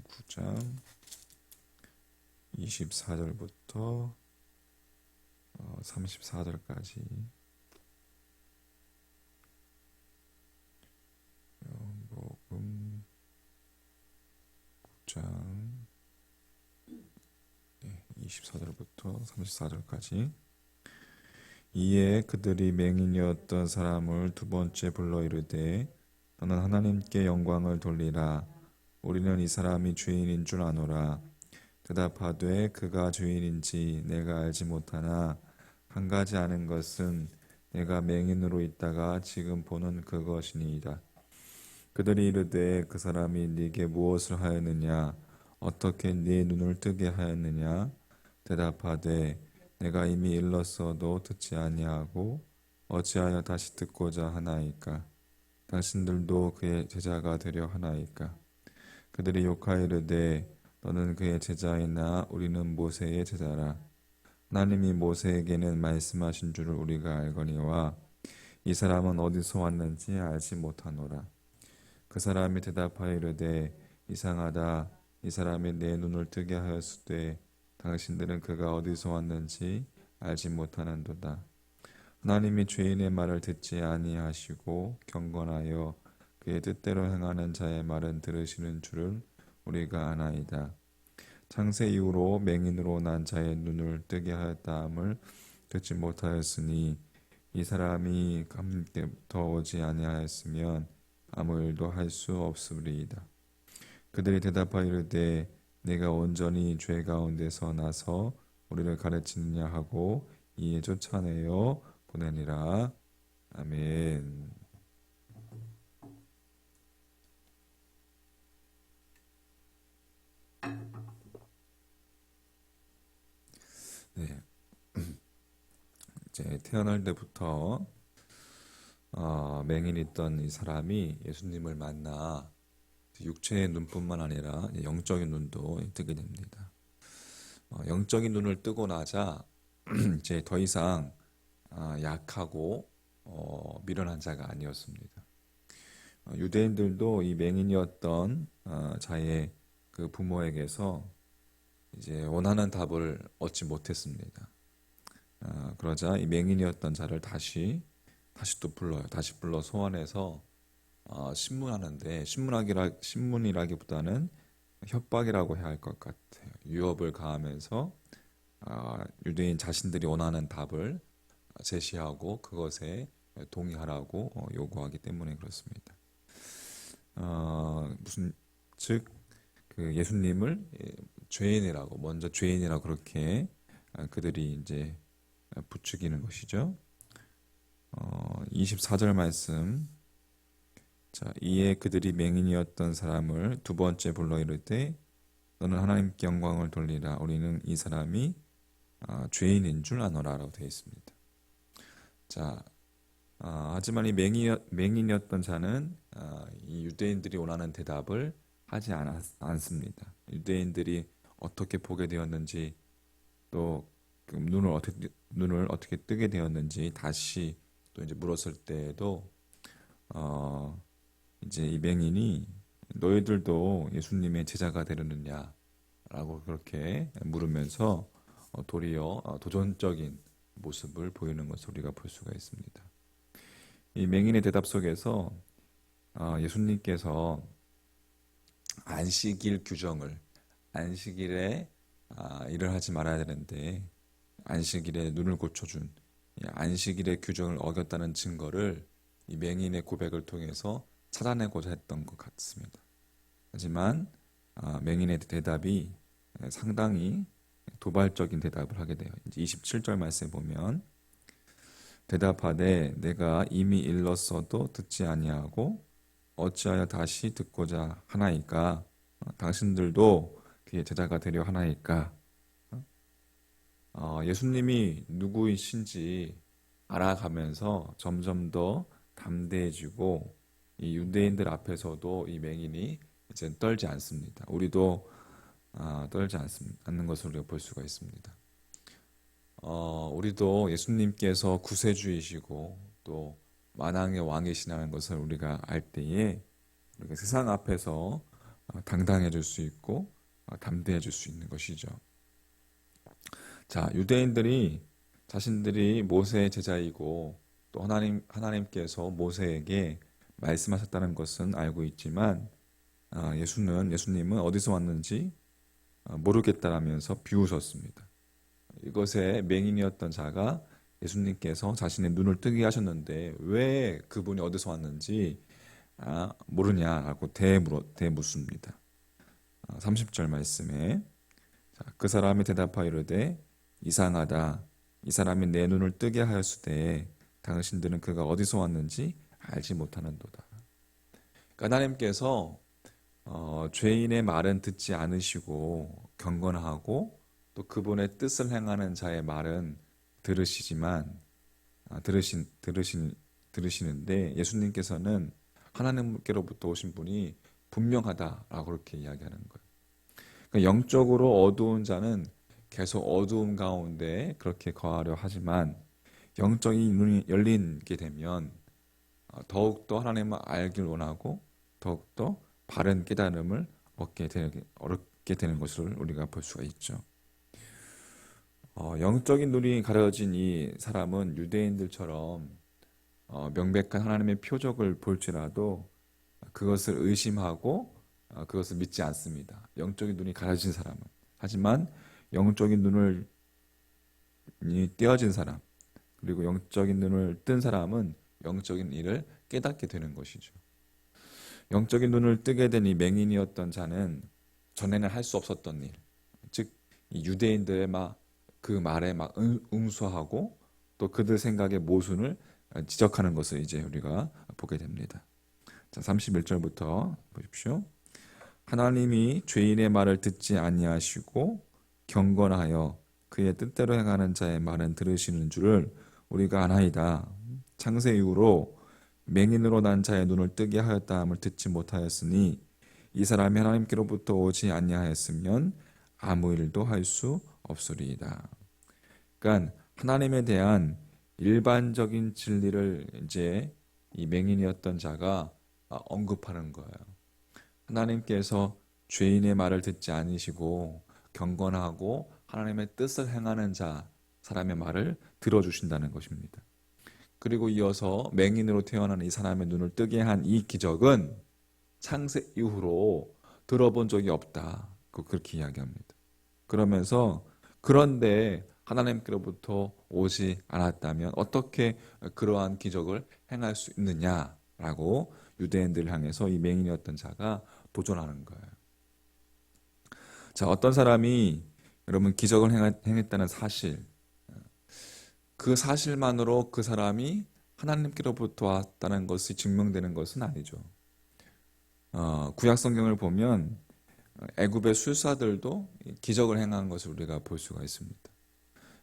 9장 24절부터 34절까지 요한복음 9장 24절부터 34절까지. 이에 그들이 맹인이었던 사람을 두 번째 불러 이르되 너는 하나님께 영광을 돌리라. 우리는 이 사람이 죄인인 줄 아노라. 대답하되 그가 죄인인지 내가 알지 못하나 한 가지 아는 것은 내가 맹인으로 있다가 지금 보는 그것이니이다. 그들이 이르되 그 사람이 네게 무엇을 하였느냐? 어떻게 네 눈을 뜨게 하였느냐? 대답하되 내가 이미 일렀어도 듣지 아니하고 어찌하여 다시 듣고자 하나이까? 당신들도 그의 제자가 되려 하나이까? 그들이 욕하이르되 너는 그의 제자이나 우리는 모세의 제자라. 하나님이 모세에게는 말씀하신 줄을 우리가 알거니와 이 사람은 어디서 왔는지 알지 못하노라. 그 사람이 대답하여 이르되 이상하다. 이 사람이 내 눈을 뜨게 하였으되 당신들은 그가 어디서 왔는지 알지 못하는도다. 하나님이 죄인의 말을 듣지 아니하시고 경건하여 그의 뜻대로 행하는 자의 말은 들으시는 줄을 우리가 아나이다. 창세 이후로 맹인으로 난 자의 눈을 뜨게 하였다함을 듣지 못하였으니 이 사람이 하나님께부터 오지 아니하였으면 아무 일도 할 수 없으리이다. 그들이 대답하여 이르되 내가 온전히 죄 가운데서 나서 우리를 가르치느냐 하고 이에 쫓아내어 보내니라. 아멘. 네, 이제 태어날 때부터 맹인이었던 이 사람이 예수님을 만나 육체의 눈뿐만 아니라 영적인 눈도 뜨게 됩니다. 영적인 눈을 뜨고 나자 이제 더 이상 약하고 미련한 자가 아니었습니다. 유대인들도 이 맹인이었던 자의 그 부모에게서 이제 원하는 답을 얻지 못했습니다. 그러자 이 맹인이었던 자를 다시 또 불러요. 다시 불러 소환해서 신문하는데 신문이라기보다는 협박이라고 해야 할 것 같아요. 유업을 가하면서 유대인 자신들이 원하는 답을 제시하고 그것에 동의하라고 요구하기 때문에 그렇습니다. 즉 그 예수님을 죄인이라고 먼저 죄인이라고 그렇게 그들이 이제 부추기는 것이죠. 24절 말씀. 자, 이에 그들이 맹인이었던 사람을 두 번째 불러 이르되 너는 하나님께 영광을 돌리라. 우리는 이 사람이 죄인인 줄 아노라라고 되어 있습니다. 자, 하지만 이 맹인이었던 자는 이 유대인들이 원하는 대답을 하지 않습니다. 유대인들이 어떻게 보게 되었는지 또 눈을 어떻게 뜨게 되었는지 다시 또 이제 물었을 때에도 이제 이 맹인이 너희들도 예수님의 제자가 되려느냐라고 그렇게 물으면서 도리어 도전적인 모습을 보이는 것을 우리가 볼 수가 있습니다. 이 맹인의 대답 속에서 예수님께서 안식일 규정을 안식일에 일을 하지 말아야 되는데 안식일에 눈을 고쳐준 안식일의 규정을 어겼다는 증거를 이 맹인의 고백을 통해서 찾아내고자 했던 것 같습니다. 하지만 맹인의 대답이 상당히 도발적인 대답을 하게 돼요. 이제 27절 말씀에 보면 대답하되 내가 이미 일렀어도 듣지 아니하고 어찌하여 다시 듣고자 하나이까? 당신들도 그의 제자가 되려 하나이까? 예수님이 누구이신지 알아가면서 점점 더 담대해지고 이 유대인들 앞에서도 이 맹인이 이제 떨지 않습니다. 우리도 떨지 않는 것을 우리가 볼 수가 있습니다. 우리도 예수님께서 구세주이시고 또 만왕의 왕이시라는 것을 우리가 알 때에 우리가 세상 앞에서 당당해질 수 있고 담대해질 수 있는 것이죠. 자, 유대인들이 자신들이 모세의 제자이고 또 하나님께서 모세에게 말씀하셨다는 것은 알고 있지만 예수님은 어디서 왔는지 모르겠다라면서 비웃었습니다. 이것에 맹인이었던 자가 예수님께서 자신의 눈을 뜨게 하셨는데 왜 그분이 어디서 왔는지 모르냐라고 대묻습니다. 30절 말씀에 그 사람이 대답하여 이르되 이상하다. 이 사람이 내 눈을 뜨게 하였으되 당신들은 그가 어디서 왔는지 알지 못하는도다. 하나님께서 죄인의 말은 듣지 않으시고 경건하고 또 그분의 뜻을 행하는 자의 말은 들으시지만 들으시는데 예수님께서는 하나님께로부터 오신 분이 분명하다라고 그렇게 이야기하는 거예요. 그러니까 영적으로 어두운 자는 계속 어두움 가운데 그렇게 거하려 하지만 영적인 눈이 열리게 되면 더욱더 하나님을 알길 원하고 더욱더 바른 깨달음을 얻게 되는 것을 우리가 볼 수가 있죠. 영적인 눈이 가려진 이 사람은 유대인들처럼 명백한 하나님의 표적을 볼지라도 그것을 의심하고 그것을 믿지 않습니다. 영적인 눈이 가려진 사람은. 하지만 영적인 눈을 띄어진 사람 그리고 영적인 눈을 뜬 사람은 영적인 일을 깨닫게 되는 것이죠. 영적인 눈을 뜨게 된 이 맹인이었던 자는 전에는 할 수 없었던 일, 즉 이 유대인들의 그 말에 응수하고 또 그들 생각의 모순을 지적하는 것을 이제 우리가 보게 됩니다. 자, 31절부터 보십시오. 하나님이 죄인의 말을 듣지 아니하시고 경건하여 그의 뜻대로 행하는 자의 말은 들으시는 줄을 우리가 아나이다. 창세 이후로 맹인으로 난 자의 눈을 뜨게 하였다 함을 듣지 못하였으니 이 사람이 하나님께로부터 오지 아니하였으면 아무 일도 할 수 없으리이다. 그러니까 하나님에 대한 일반적인 진리를 이제 이 맹인이었던 자가 언급하는 거예요. 하나님께서 죄인의 말을 듣지 않으시고 경건하고 하나님의 뜻을 행하는 사람의 말을 들어주신다는 것입니다. 그리고 이어서 맹인으로 태어난 이 사람의 눈을 뜨게 한 이 기적은 창세 이후로 들어본 적이 없다. 그렇게 이야기합니다. 그러면서 그런데 하나님께로부터 오지 않았다면 어떻게 그러한 기적을 행할 수 있느냐라고 유대인들을 향해서 이 맹인이었던 자가 도전하는 거예요. 자, 어떤 사람이 여러분 기적을 행했다는 사실, 그 사실만으로 그 사람이 하나님께로부터 왔다는 것이 증명되는 것은 아니죠. 구약 성경을 보면 애굽의 술사들도 기적을 행한 것을 우리가 볼 수가 있습니다.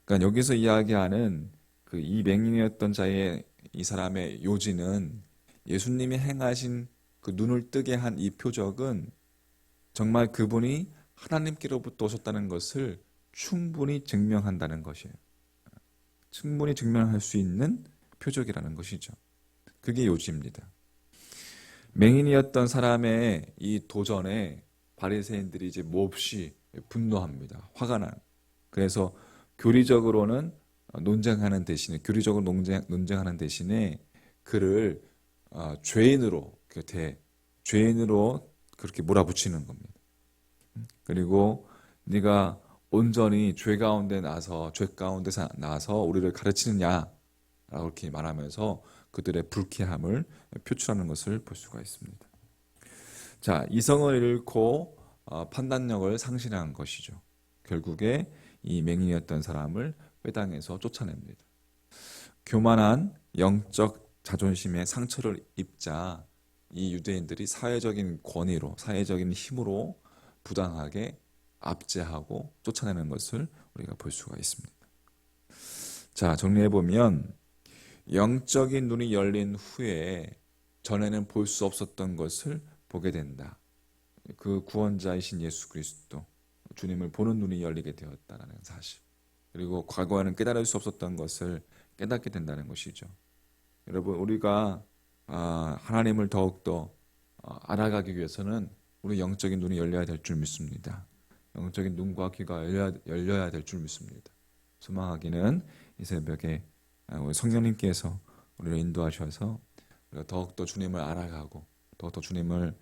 그러니까 여기서 이야기하는 그 이 맹인이었던 자의 이 사람의 요지는 예수님이 행하신 그 눈을 뜨게 한 이 표적은 정말 그분이 하나님께로부터 오셨다는 것을 충분히 증명한다는 것이에요. 충분히 증명할 수 있는 표적이라는 것이죠. 그게 요지입니다. 맹인이었던 사람의 이 도전에 바리새인들이 이제 몹시 분노합니다. 화가 난. 그래서 교리적으로 논쟁하는 대신에 그를 죄인으로 그렇게 몰아붙이는 겁니다. 그리고 네가 온전히 죄 가운데 나서 우리를 가르치느냐라고 이렇게 말하면서 그들의 불쾌함을 표출하는 것을 볼 수가 있습니다. 자, 이성을 잃고 판단력을 상실한 것이죠. 결국에 이 맹인이었던 사람을 회당에서 쫓아냅니다. 교만한 영적 자존심에 상처를 입자 이 유대인들이 사회적인 권위로, 사회적인 힘으로 부당하게 압제하고 쫓아내는 것을 우리가 볼 수가 있습니다. 자, 정리해보면 영적인 눈이 열린 후에 전에는 볼 수 없었던 것을 보게 된다. 그 구원자이신 예수 그리스도, 주님을 보는 눈이 열리게 되었다는 사실. 그리고 과거에는 깨달을 수 없었던 것을 깨닫게 된다는 것이죠. 여러분, 우리가 하나님을 더욱더 알아가기 위해서는 우리 영적인 눈이 열려야 될 줄 믿습니다. 영적인 눈과 귀가 열려야 될 줄 믿습니다. 소망하기는 이 새벽에 우리 성령님께서 우리를 인도하셔서 우리가 더욱더 주님을 알아가고 더욱더 주님을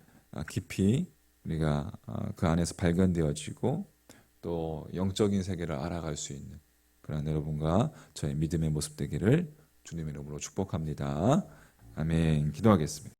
깊이 우리가 그 안에서 발견되어지고 또 영적인 세계를 알아갈 수 있는 그런 여러분과 저의 믿음의 모습 되기를 주님의 이름으로 축복합니다. 아멘. 기도하겠습니다.